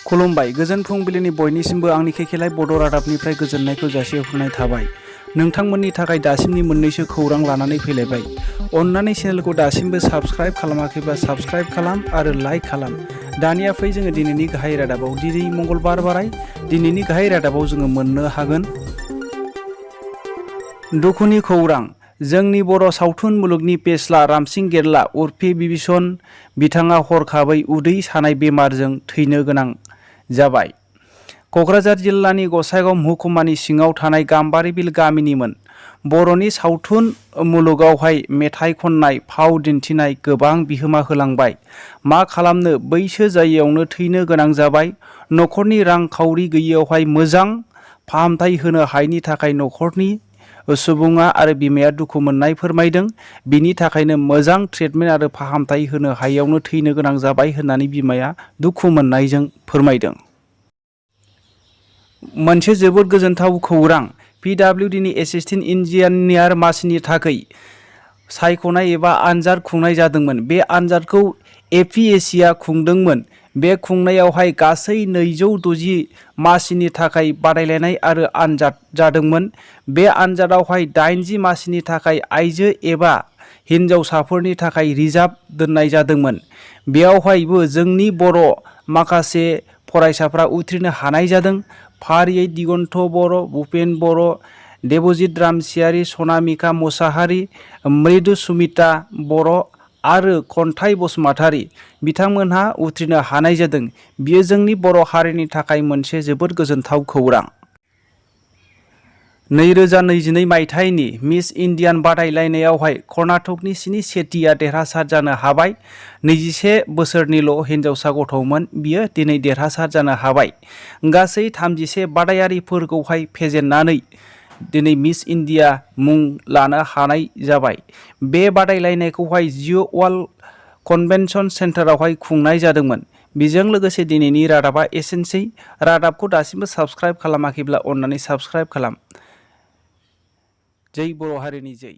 खुलुमबाय गोजोन फुंबिलिनि बयनिसिमबो आंनि केकेलाय बड' रादाबनिफ्राय गोजोननायखौ जासिहरनाय थाबाय। नोंथांमोननि थाखाय दासिमनि मोननैसो खौरां लानानै फैलायबाय। अन्नानै चेनेलखौ दासिमबो साबस्क्राइब खालामाखैब्ला साबस्क्राइब खालाम आरो लाइक खालाम। दानिया फै जोङो दिनैनि गाहाय रादाबाव। दिनै मंगलबार बाराय दिनैनि गाहाय रादाबाव जोङो मोननो हागोन। दुखुनि खौरां। जोंनि बर' सावथुन मुलुगनि फेस्ला रामसिं गेरला उर्फे बिभीषण बिथाङा हरखाबै उदै सानाय बेमारजों थैनो गोनां जाबाय। क'क्राझार जिल्लानि गसाइगाव महकुमानि सिङाव थानाय गाम्बारिबिल गामिनिमोन। बर'नि सावथुन मुलुगावहाय मेथाइ खननाय, फाव दिन्थिनाय गोबां बिहोमा होलांबाय। मा खालामनो बैसो जायैयावनो थैनो गोनां जाबाय। न'खरनि रांखावरि गैयैयावहाय मोजां फाहामथाय होनो हायैनि थाखाय न'खरनि सुबुङा आरो बिमाया दुखु मोननाय फोरमायदों। बिनि थाखायनो मोजां ट्रिटमेन्ट आरो फाहामथाय होनो हायैयावनो थैनो गोनां जाबाय होननानै बिमाया दुखु मोननायजों फोरमायदों। मोनसे जोबोद गोजोनथाव खौरां। PWDनि एसिस्टेन्ट इन्जिनियार मासिनि थाखाय सायख'नाय एबा आनजाद खुंनाय जादोंमोन। बे आनजादखौ APSCआ खुंदोंमोन। बे खुंनायावहाय गासै 260 मासिनि थाखाय बादायलायनाय आरो आनजाद जादोंमोन। बे आनजादावहाय 80 मासिनि थाखाय आइजो एबा हिन्जावसाफोरनि थाखाय रिजार्भ दोननाय जादोंमोन। बेयावहायबो जोंनि बर' माखासे फरायसाफ्रा उथ्रिनो हानाय जादों। फारियै दिगन्त बर', भुपेन बर', देबजित रामसियारि, सनामिका मुसाहारि, मृदुस्मिता बर' आरो खन्थाइ बसुमतारी बिथांमोनहा उथ्रिनो हानाय जादों। बियो जोंनि बर' हारिनि थाखाय मोनसे जोबोद गोजोनथाव खौरां। 2022 मायथाइनि मिस इन्डियान बादायलायनायावहाय कर्नाटकनि सिनि शेट्टीआ देरहासार जानो हाबाय। 21 बोसोरनिल' हिन्जावसा गथ'मोन बियो दिनै देरहासार जानो हाबाय। गासै 31 बादायारिफोरखौहाय फेजेननानै दिनै मिस इन्डिया मुं लानो हानाय जाबाय। बे बादायलायनायखौहाय जिअ वार्ल्ड कन्भेन्शन सेन्टारावहाय खुंनाय जादोंमोन। बेजों लोगोसे दिनैनि रादाबा एसेनोसै। रादाबखौ दासिमबो साबस्क्राइब खालामाखैब्ला अन्नानै साबस्क्राइब खालाम। जै बर' हारिनि जै।